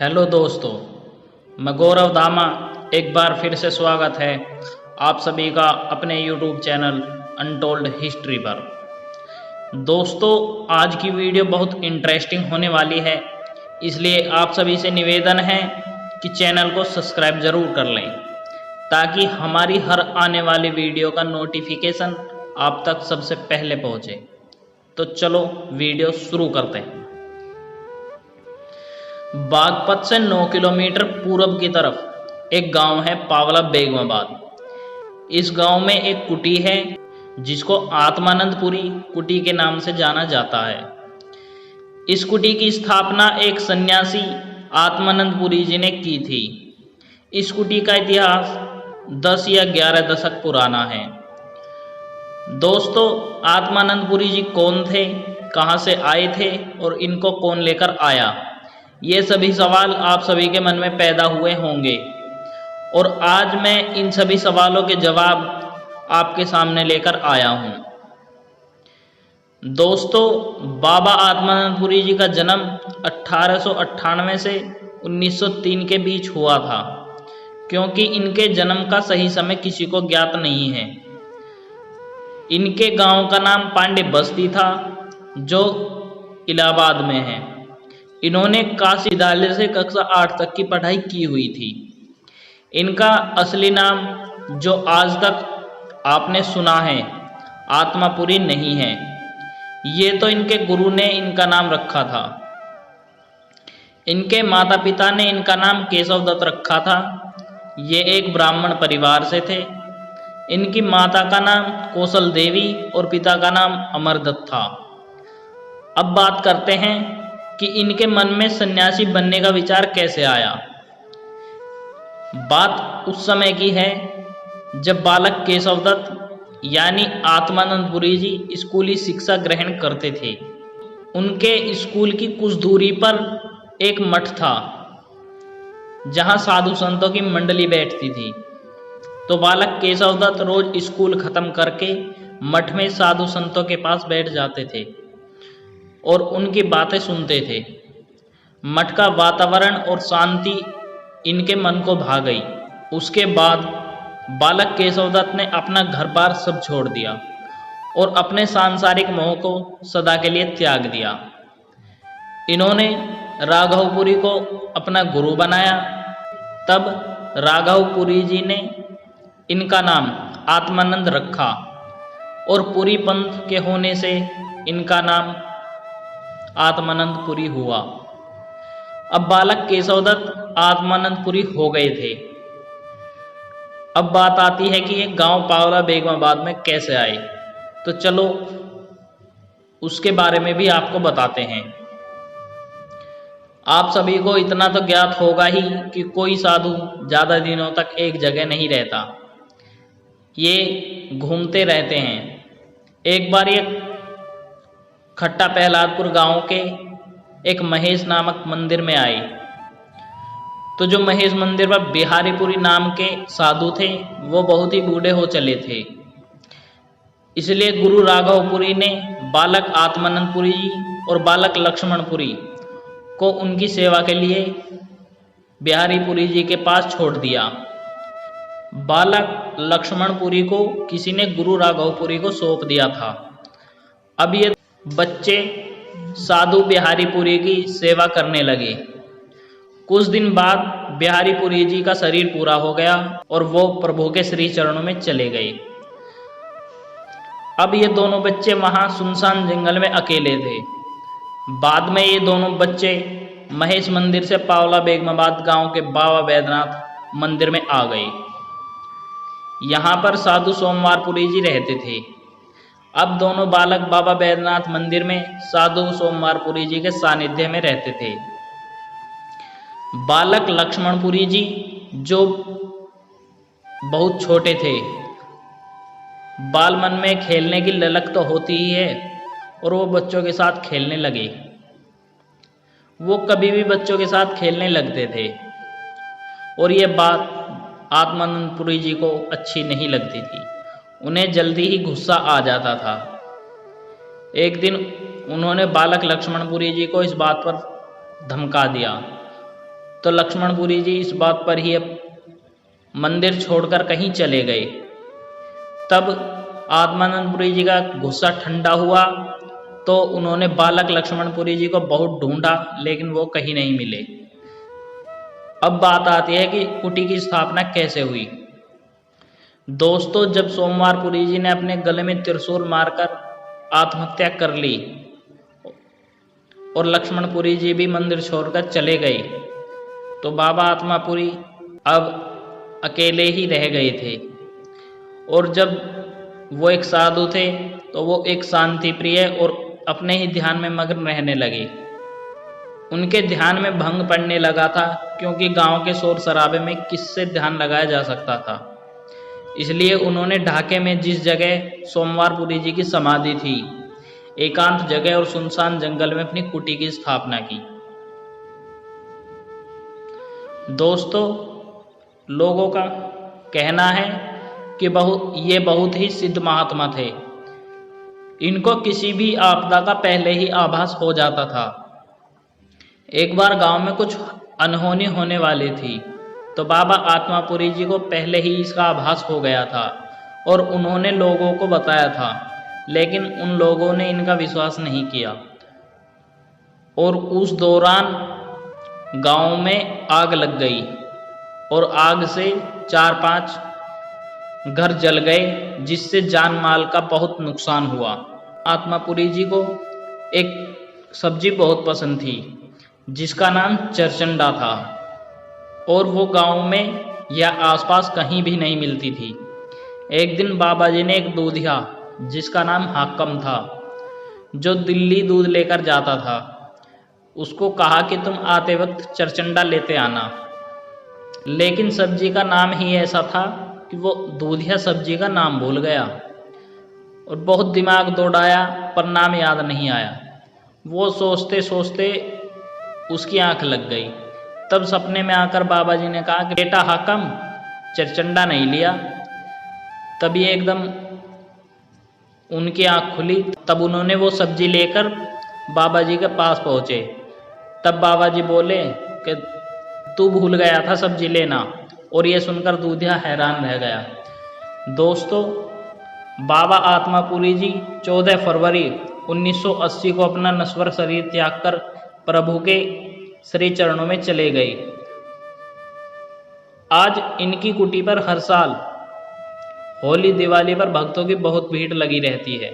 Hello दोस्तों, मैं गौरव धामा एक बार फिर से स्वागत है आप सभी का अपने YouTube चैनल अनटोल्ड हिस्ट्री पर। दोस्तों, आज की वीडियो बहुत इंटरेस्टिंग होने वाली है, इसलिए आप सभी से निवेदन है कि चैनल को सब्सक्राइब ज़रूर कर लें ताकि हमारी हर आने वाली वीडियो का नोटिफिकेशन आप तक सबसे पहले पहुँचे। तो चलो वीडियो शुरू करते हैं। बागपत से 9 किलोमीटर पूरब की तरफ एक गांव है पावला बेगमाबाद। इस गांव में एक कुटी है जिसको आत्मानंदपुरी कुटी के नाम से जाना जाता है। इस कुटी की स्थापना एक सन्यासी आत्मानंदपुरी जी ने की थी। इस कुटी का इतिहास 10 या 11 दशक पुराना है। दोस्तों, आत्मानंदपुरी जी कौन थे, कहां से आए थे और इनको कौन लेकर आया, ये सभी सवाल आप सभी के मन में पैदा हुए होंगे और आज मैं इन सभी सवालों के जवाब आपके सामने लेकर आया हूं। दोस्तों, बाबा आत्मानंदपुरी जी का जन्म 1898 से 1903 के बीच हुआ था, क्योंकि इनके जन्म का सही समय किसी को ज्ञात नहीं है। इनके गांव का नाम पांडे बस्ती था, जो इलाहाबाद में है। इन्होंने काशी विद्यालय से कक्षा 8 तक की पढ़ाई की हुई थी। इनका असली नाम, जो आज तक आपने सुना है, आत्मापुरी नहीं है। ये तो इनके गुरु ने इनका नाम रखा था। इनके माता पिता ने इनका नाम केशव दत्त रखा था। ये एक ब्राह्मण परिवार से थे। इनकी माता का नाम कौशल देवी और पिता का नाम अमरदत्त था। अब बात करते हैं कि इनके मन में सन्यासी बनने का विचार कैसे आया। बात उस समय की है जब बालक केशव दत्त यानी आत्मानंदपुरी जी स्कूली शिक्षा ग्रहण करते थे। उनके स्कूल की कुछ दूरी पर एक मठ था जहां साधु संतों की मंडली बैठती थी। तो बालक केशव दत्त रोज स्कूल खत्म करके मठ में साधु संतों के पास बैठ जाते थे और उनकी बातें सुनते थे। मठ का वातावरण और शांति इनके मन को भा गई। उसके बाद बालक केशव दत्त ने अपना घर बार सब छोड़ दिया और अपने सांसारिक मोह को सदा के लिए त्याग दिया। इन्होंने राघवपुरी को अपना गुरु बनाया। तब राघवपुरी जी ने इनका नाम आत्मानंद रखा और पुरी पंथ के होने से इनका नाम आत्मानंदपुरी हुआ। अब बालक केशव दत्त आत्मानंदपुरी हो गए थे। अब बात आती है कि ये गांव पावला बेगमाबाद में कैसे आए। तो चलो उसके बारे में भी आपको बताते हैं। आप सभी को इतना तो ज्ञात होगा ही कि कोई साधु ज्यादा दिनों तक एक जगह नहीं रहता, ये घूमते रहते हैं। एक बार ये खट्टा प्रहलादपुर गांव के एक महेश नामक मंदिर में आए। तो जो महेश मंदिर पर बिहारीपुरी नाम के साधु थे, वो बहुत ही बूढ़े हो चले थे। इसलिए गुरु राघवपुरी ने बालक आत्मानंदपुरी जी और बालक लक्ष्मणपुरी को उनकी सेवा के लिए बिहारीपुरी जी के पास छोड़ दिया। बालक लक्ष्मणपुरी को किसी ने गुरु राघवपुरी को सौंप दिया था। अब ये बच्चे साधु बिहारीपुरी की सेवा करने लगे। कुछ दिन बाद बिहारीपुरी जी का शरीर पूरा हो गया और वो प्रभु के श्री चरणों में चले गए। अब ये दोनों बच्चे वहां सुनसान जंगल में अकेले थे। बाद में ये दोनों बच्चे महेश मंदिर से पावला बेगमाबाद गांव के बाबा बैद्यनाथ मंदिर में आ गए। यहाँ पर साधु सोमवारपुरी जी रहते थे। अब दोनों बालक बाबा बैद्यनाथ मंदिर में साधु सोमवारपुरी जी के सानिध्य में रहते थे। बालक लक्ष्मणपुरी जी, जो बहुत छोटे थे, बाल मन में खेलने की ललक तो होती ही है और वो बच्चों के साथ खेलने लगे। वो कभी भी बच्चों के साथ खेलने लगते थे और ये बात आत्मानंदपुरी जी को अच्छी नहीं लगती थी। उन्हें जल्दी ही गुस्सा आ जाता था। एक दिन उन्होंने बालक लक्ष्मणपुरी जी को इस बात पर धमका दिया तो लक्ष्मणपुरी जी इस बात पर ही अब मंदिर छोड़कर कहीं चले गए। तब आत्मानंदपुरी जी का गुस्सा ठंडा हुआ तो उन्होंने बालक लक्ष्मणपुरी जी को बहुत ढूंढा, लेकिन वो कहीं नहीं मिले। अब बात आती है कि कुटी की स्थापना कैसे हुई। दोस्तों, जब सोमवारपुरी जी ने अपने गले में त्रिशूल मारकर आत्महत्या कर ली और लक्ष्मणपुरी जी भी मंदिर छोड़कर चले गए, तो बाबा आत्मापुरी अब अकेले ही रह गए थे। और जब वो एक साधु थे तो वो एक शांति प्रिय और अपने ही ध्यान में मग्न रहने लगे। उनके ध्यान में भंग पड़ने लगा था, क्योंकि गांव के शोर शराबे में किससे ध्यान लगाया जा सकता था। इसलिए उन्होंने ढाके में जिस जगह सोमवारपुरी जी की समाधि थी, एकांत जगह और सुनसान जंगल में अपनी कुटी की स्थापना की। दोस्तों, लोगों का कहना है कि ये बहुत ही सिद्ध महात्मा थे। इनको किसी भी आपदा का पहले ही आभास हो जाता था। एक बार गांव में कुछ अनहोनी होने वाली थी, तो बाबा आत्मापुरी जी को पहले ही इसका आभास हो गया था और उन्होंने लोगों को बताया था, लेकिन उन लोगों ने इनका विश्वास नहीं किया। और उस दौरान गांव में आग लग गई और आग से 4-5 घर जल गए, जिससे जान माल का बहुत नुकसान हुआ। आत्मापुरी जी को एक सब्जी बहुत पसंद थी जिसका नाम चरचंडा था, और वो गांव में या आसपास कहीं भी नहीं मिलती थी। एक दिन बाबा जी ने एक दूधिया जिसका नाम हाकम था, जो दिल्ली दूध लेकर जाता था, उसको कहा कि तुम आते वक्त चरचंडा लेते आना। लेकिन सब्जी का नाम ही ऐसा था कि वो दूधिया सब्जी का नाम भूल गया और बहुत दिमाग दौड़ाया, पर नाम याद नहीं आया। वो सोचते सोचते उसकी आंख लग गई। तब सपने में आकर बाबा जी ने कहा कि बेटा हाकम, चरचंडा नहीं लिया। तभी एकदम उनकी आंख खुली। तब उन्होंने वो सब्जी लेकर बाबा जी के पास पहुँचे। तब बाबा जी बोले कि तू भूल गया था सब्जी लेना। और ये सुनकर दूधिया हैरान रह गया। दोस्तों, बाबा आत्मापुरी जी 14 फरवरी 1980 को अपना नश्वर शरीर त्याग कर प्रभु के श्री चरणों में चले गए। आज इनकी कुटी पर हर साल होली दिवाली पर भक्तों की बहुत भीड़ लगी रहती है।